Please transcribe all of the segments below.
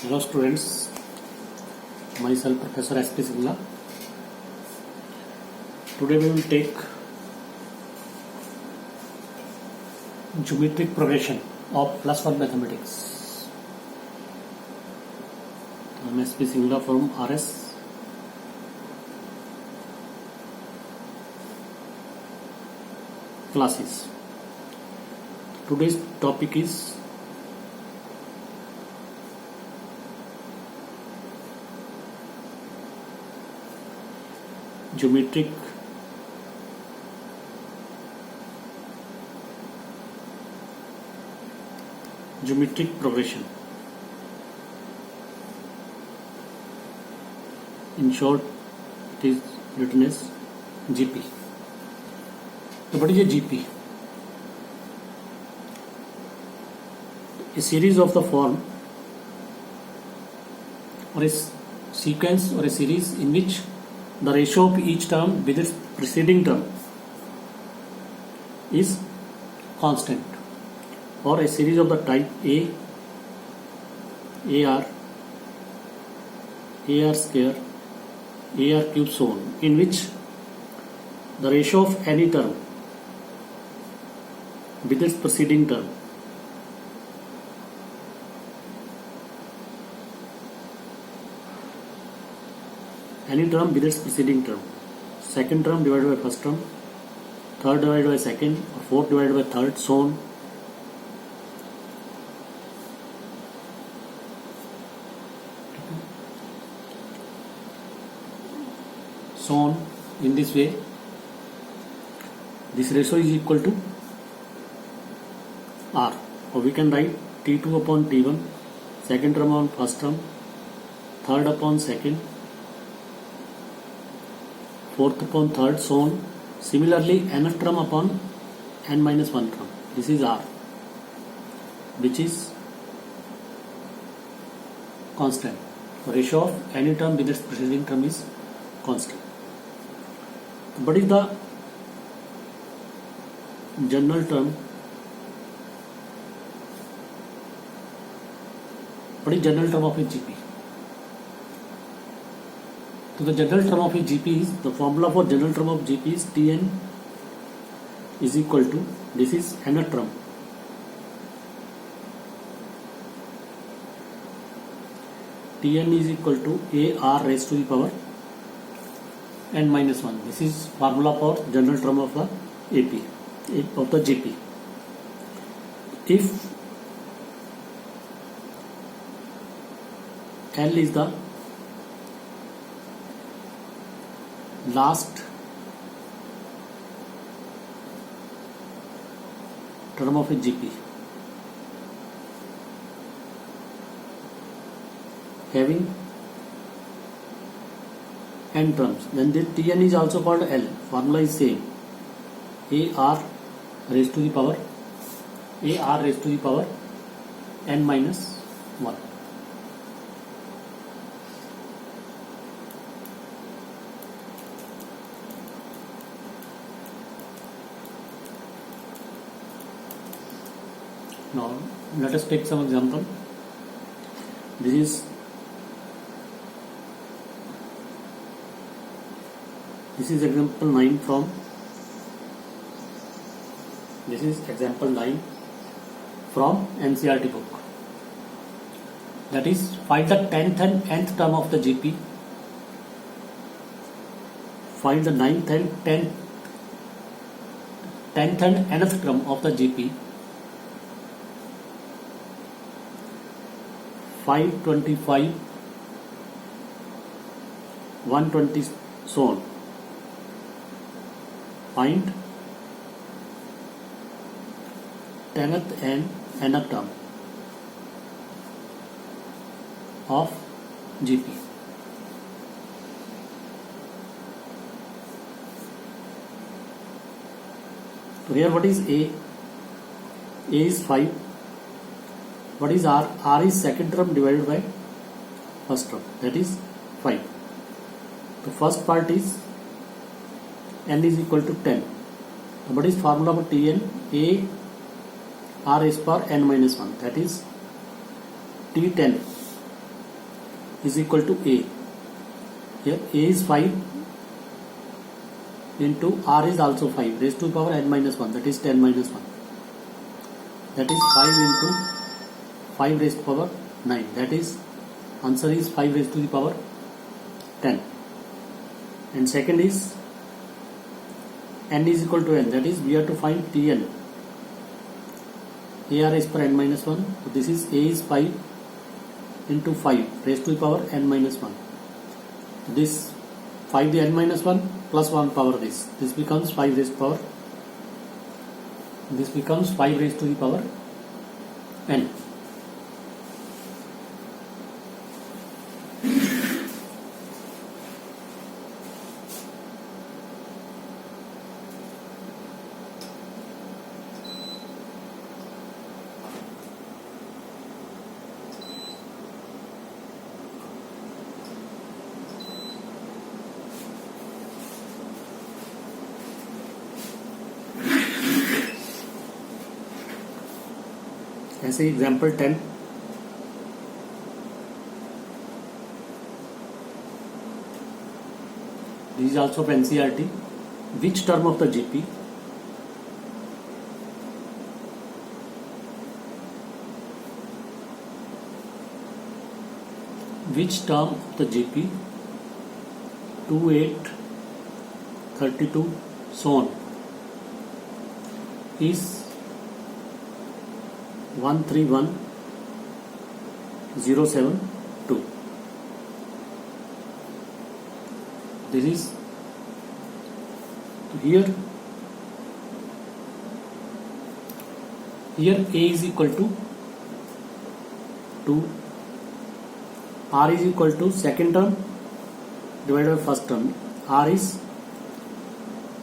Hello students, myself Professor S.P. Singla. Today we will take geometric progression of +1 mathematics. I am S.P. Singla from RS. Classes. Today's topic is geometric progression. In short, it is written as GP. So what is a GP? A series of the form or a sequence or a series in which the ratio of each term with its preceding term is constant, or a series of the type A, AR, AR square, AR cube, so on, in which the ratio of any term with its preceding term second term divided by first term, third divided by second, or fourth divided by third, so on. So on, in this way, this ratio is equal to R, or we can write T2 upon T1, second term upon first term, third upon second, fourth upon third, so on. Similarly, nth term upon n minus 1 term. This is R, which is constant. The ratio of any term with its preceding term is constant. What is the general term? What is general term of a GP? So the general term of a GP is, the formula for general term of GP is Tn is equal to, this is nth term, Tn is equal to AR raised to the power n minus 1. This is formula for general term of the AP, of the GP. If L is the last term of a GP having n terms, then the Tn is also called L. Formula is same, AR raised to the power n minus 1. Now let us take some example. This is example 9 from NCERT book. That is, find the 10th and nth term of the GP. Find the 9th and 10th and nth term of the GP. 525, 120, so on. Find 10th and nth term of GP. So here what is A? A is 5. What is R? R is second term divided by first term, that is 5. The first part is n is equal to 10. What is formula for Tn? A R is for n minus 1, that is T10 is equal to A. Here A is 5 into R is also 5 raised to the power n minus 1, that is 10 minus 1. That is 5 into 5 raised to the power 9. That is answer is 5 raised to the power 10. And second is n is equal to n, that is we have to find Tn. AR is per n minus 1. So this is A is 5 into 5 raised to the power n minus 1. This 5 the n minus 1 plus 1 power this. This becomes 5 raised to the power. This becomes 5 raised to the power n. ऐसे example 10, this is also of NCERT. Which term of the GP which term of the GP 2, 8, 32 so on is 131072. This is here A is equal to 2, R is equal to second term divided by first term, R is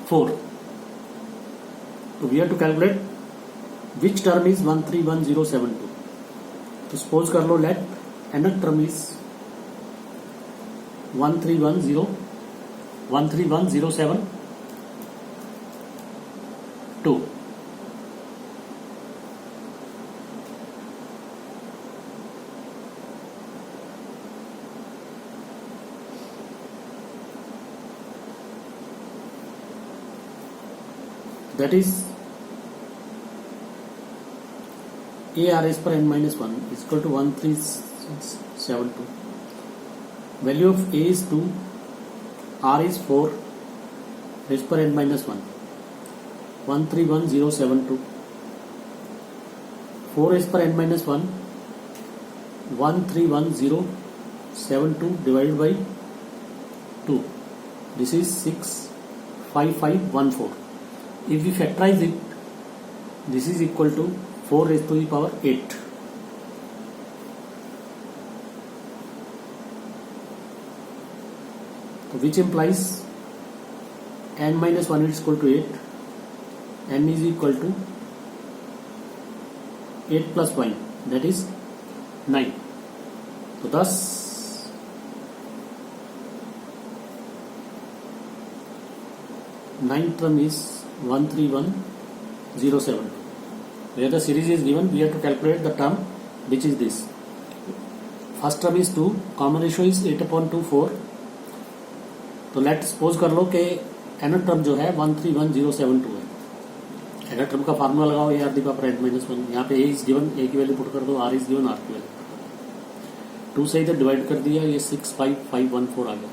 4. So we have to calculate which term is 131072. तो suppose कर लो let nth term is 131072. That is AR is per n minus 1 is equal to 1372. Value of A is 2, R is 4 raised per n minus 1, 131072. 4 raised per n minus 1, 131072 divided by 2. This is 65514. If we factorize it, this is equal to 4 raised to the power 8. Which implies n minus 1 is equal to 8. N is equal to 8 plus 1, that is 9. So thus ninth term is 131072. Where the series is given, we have to calculate the term which is this. First term is 2, common ratio is 8/2 4. तो let suppose कर लो कि nth term जो है 131072 है. nth term का formula लगाओ AR the power n minus 1. यहाँ पे A इज गिवन, A की वैल्यू पुट कर दो, R इज गिवन, R की वैल्यू 2 से इधर डिवाइड कर दिया, ये 65514 आ गया.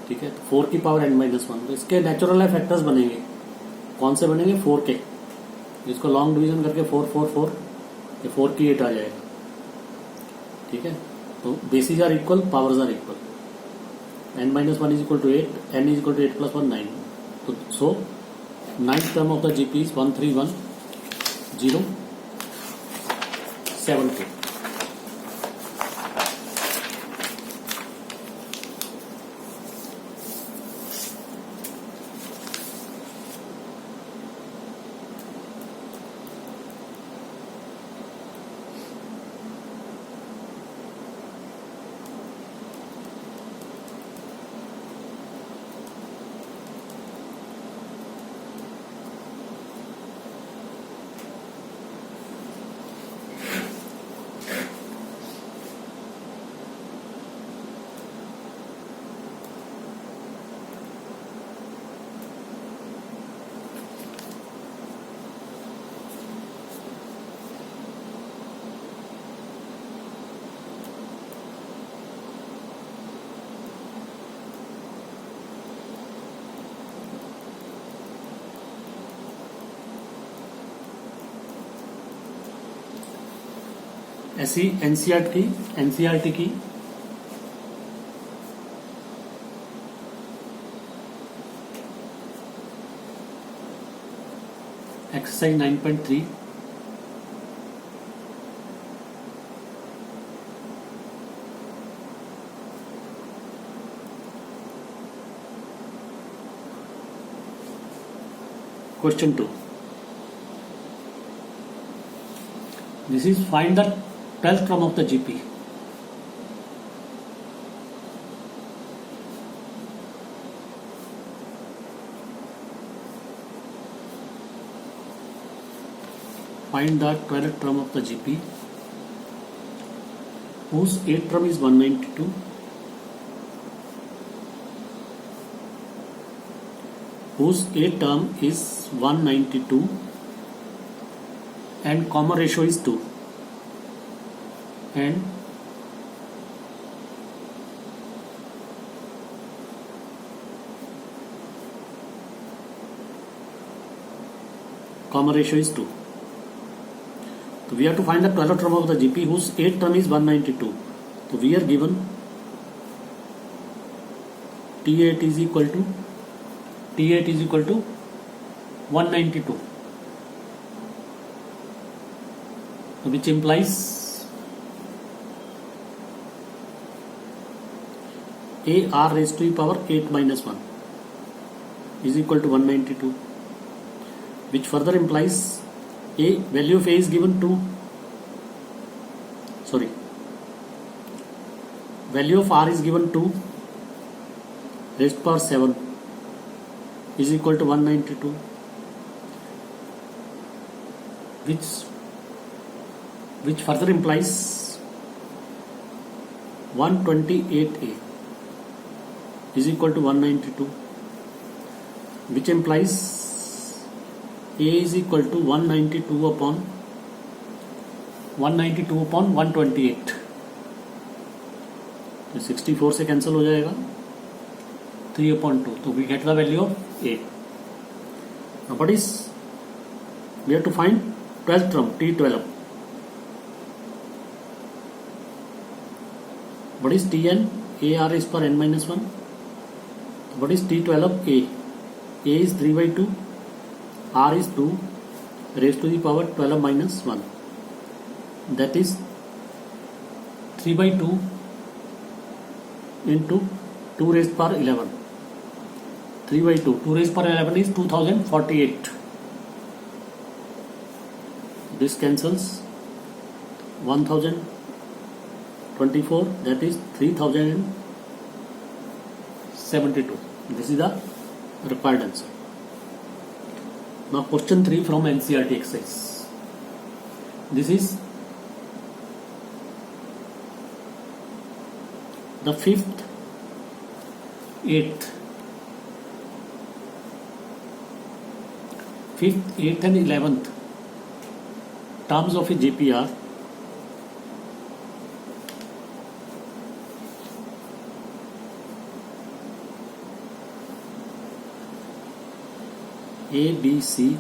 ठीक है, 4 की पावर n minus 1. तो इसके नेचुरल फैक्टर्स बनेंगे. कौन से बनेंगे? 4 के. इसको लॉन्ग डिवीजन करके 4 4 4 ये 4 की 8 आ जाएगा. ठीक है, तो basis are equal, powers are equal. n minus 1 is equal to 8, n is equal to 8 plus 1 9. So ninth term of the GP is 131072. ऐसी एनसीईआरटी की exercise 9.3 Question 2. This is find the 12th term of the GP. Find the 12th term of the GP whose 8th term is 192, whose 8th term is 192 and common ratio is 2, and common ratio is 2. So we have to find the 12th term of the GP whose 8th term is 192. So we are given T8 is equal to 192, which implies a r raised to the power 8 minus 1 is equal to 192, which further implies a value of a is given to value of r is given to raised to power 7 is equal to 192, which further implies 128a is equal to 192, which implies a is equal to 192 upon 128. तो 64 से cancel हो जाएगा 3/2. तो we get the value of a. Now what is, we have to find 12th term T12. What is Tn? A r is per n minus 1. What is T12? A is 3/2, r is 2 raised to the power 12 minus 1. That is 3/2 into 2 raised to power 11. 3/2. 2 raised to power 11 is 2048. This cancels. 1024, that is 3072. This is the required answer. Now question 3 from NCERT exercise. This is the 5th, 8th, and 11th terms of a GPR A, B, C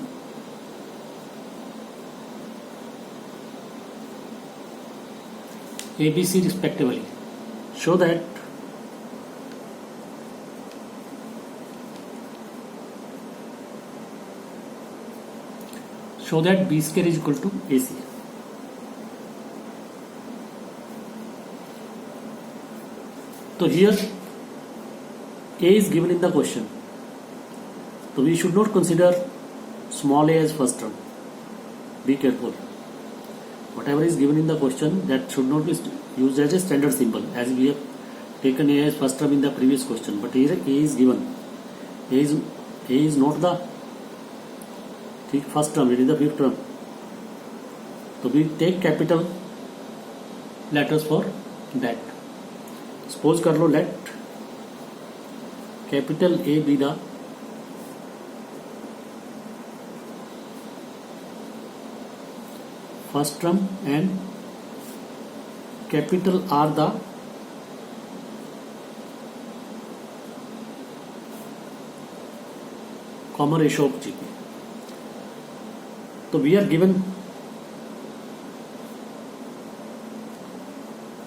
respectively. Show that B square is equal to AC. So here A is given in the question. So we should not consider small a as first term. Be careful. Whatever is given in the question, that should not be used as a standard symbol, as we have taken a as first term in the previous question. But here a is given. A is not the first term, it is the fifth term. So we take capital letters for that. Suppose कर लो, let capital A be the first term and capital R the common ratio of GP. So we are given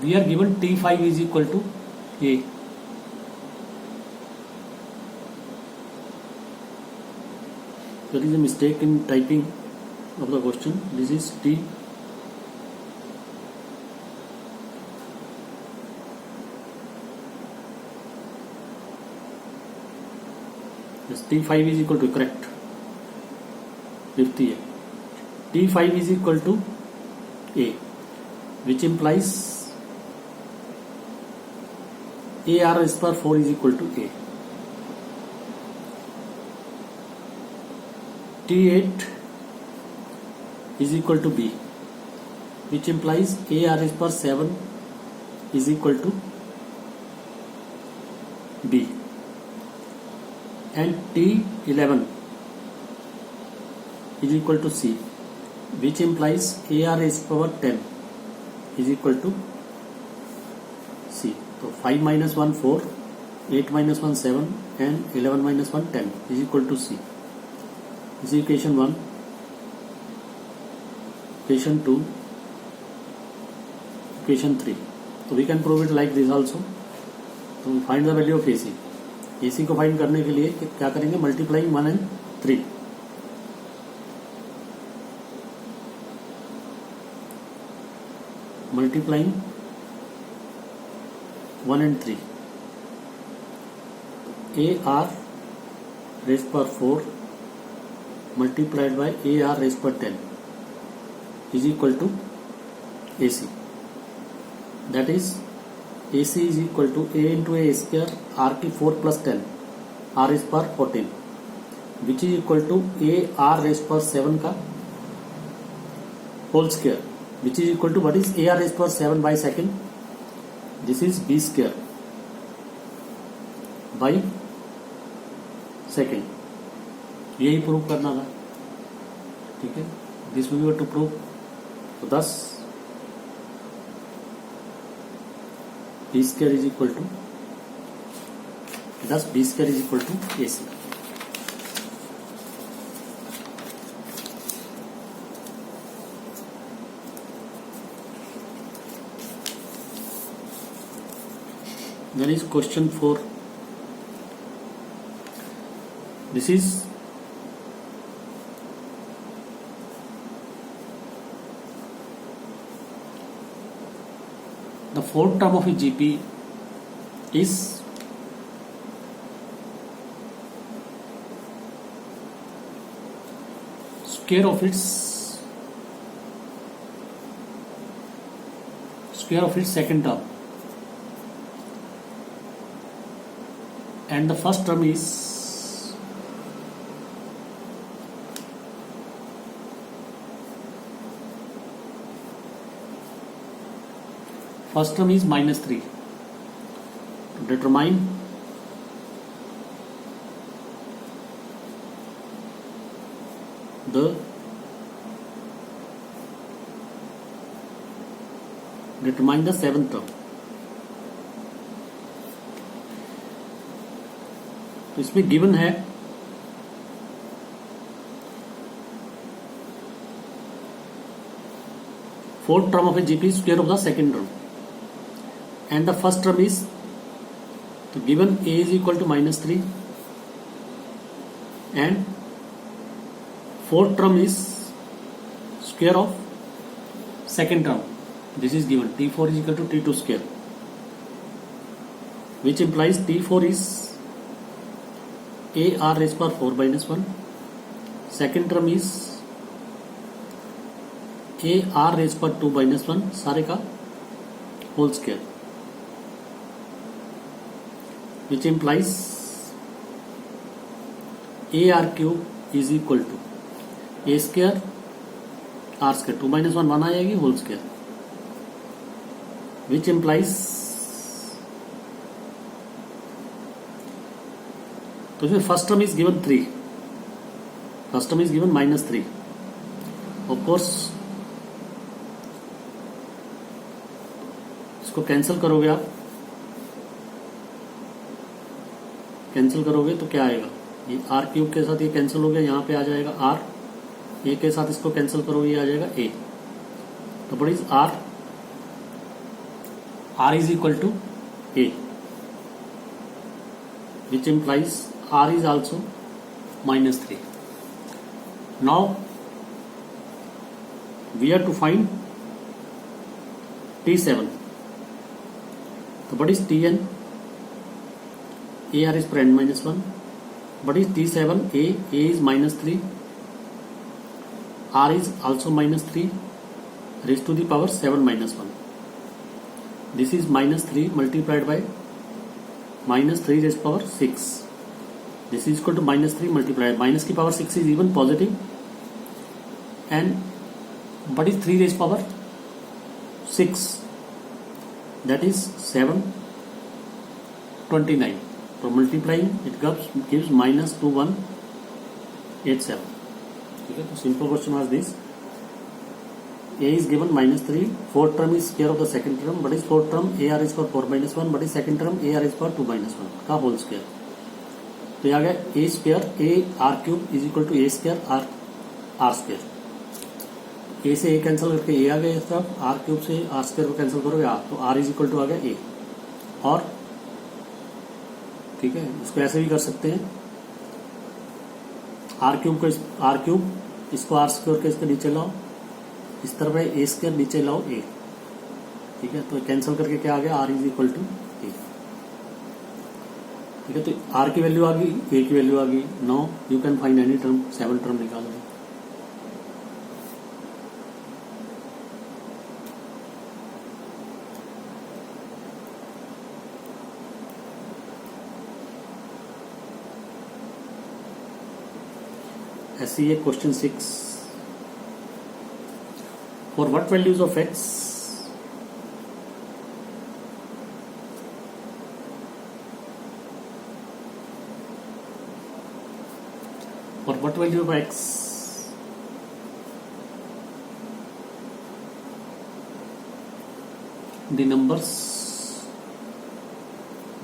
we are given T5 is equal to A. There is a mistake in typing of the question. This is T. Yes, T5 is equal to, correct. 50 है. T5 is equal to A, which implies AR raised power 4 is equal to A. T8 is equal to B, which implies AR raised power 7 is equal to B. And T11 is equal to C, which implies AR raised power 10 is equal to C. So 5 minus 1 4, 8 minus 1 7 and 11 minus 1 10 is equal to C. This is equation 1, equation 2, equation 3. So we can prove it like this also. So we find the value of AC. AC को find करने के लिए क्या करेंगे, multiplying 1 and 3. Multiplying 1 and 3. AR raised power 4 multiplied by AR raised power 10 is equal to AC. That is, AC is equal to A into A square R की 4 plus 10 R raised power 14, which is equal to AR raised power 7 का whole square, which is equal to what is AR raised power 7 by second. This is B square by second. यही prove करना था, ठीक है. This we to prove. तो 10 B square is equal to 10 B square is equal to AC. Then is question 4. This is the fourth term of a GP is square of its second term, and the first term is minus 3. To determine the seventh term. तो इसमें given है fourth term of a GP is square of the second term, and the first term is, so given A is equal to minus 3 and fourth term is square of second term. This is given T4 is equal to T2 square, which implies T4 is AR raised power 4 minus 1. Second term is AR raised power 2 minus 1 सारे का whole square, which implies AR cube is equal to A square R square 2 minus 1 1 आ जाएगी whole square, which implies, तो इसमें first term is given 3, first term is given minus 3. Of course इसको cancel करोगे आप, cancel करोगे तो क्या आएगा, ये आर क्यूब के साथ ये कैंसिल हो गया, यहाँ पे आ जाएगा आर, ए के साथ इसको कैंसिल करोगे ये आ जाएगा ए. तो what is r R is equal to A, which implies R is also minus 3. Now we have to find T7. So what is Tn? AR is per n minus 1. What is T7? A is minus 3. R is also minus 3 raised to the power 7 minus 1. This is minus 3 multiplied by minus 3 raised to power 6. This is equal to minus 3 multiplied. Minus की power 6 is even positive. And what is 3 raised to power 6? That is 729. So multiplying it gives minus 2187. Okay, so simple question was this. A is given minus 3. Fourth term is square of the second term. What is fourth term? AR is for 4 minus 1. What is second term? AR is for 2 minus 1 का whole square. तो ये आ गया a square a r cube is equal to a square r square. a से a cancel करके a आ गया इस तरफ. r क्यूब से r स्क्वायर को कैंसिल करोगे r, तो r इज इक्वल टू आ गया a. और ठीक है, इसको ऐसे भी कर सकते हैं. r क्यूब इसको r स्क्वायर के इसके नीचे लाओ. इस तरफ है a स्क्वायर, नीचे लाओ a. ठीक है, तो कैंसिल करके क्या आ गया? r is equal to a. ठीक है, तो r की वैल्यू आ गई, a की वैल्यू आ गई. Now you can find any term. 7 term निकालो. ऐसे ही question 6. For what values of x for what value of x the numbers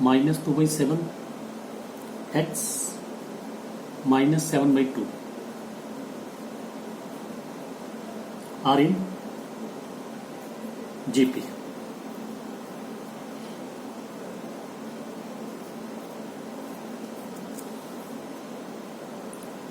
minus 2 by 7 x minus 7 by 2 are in GP.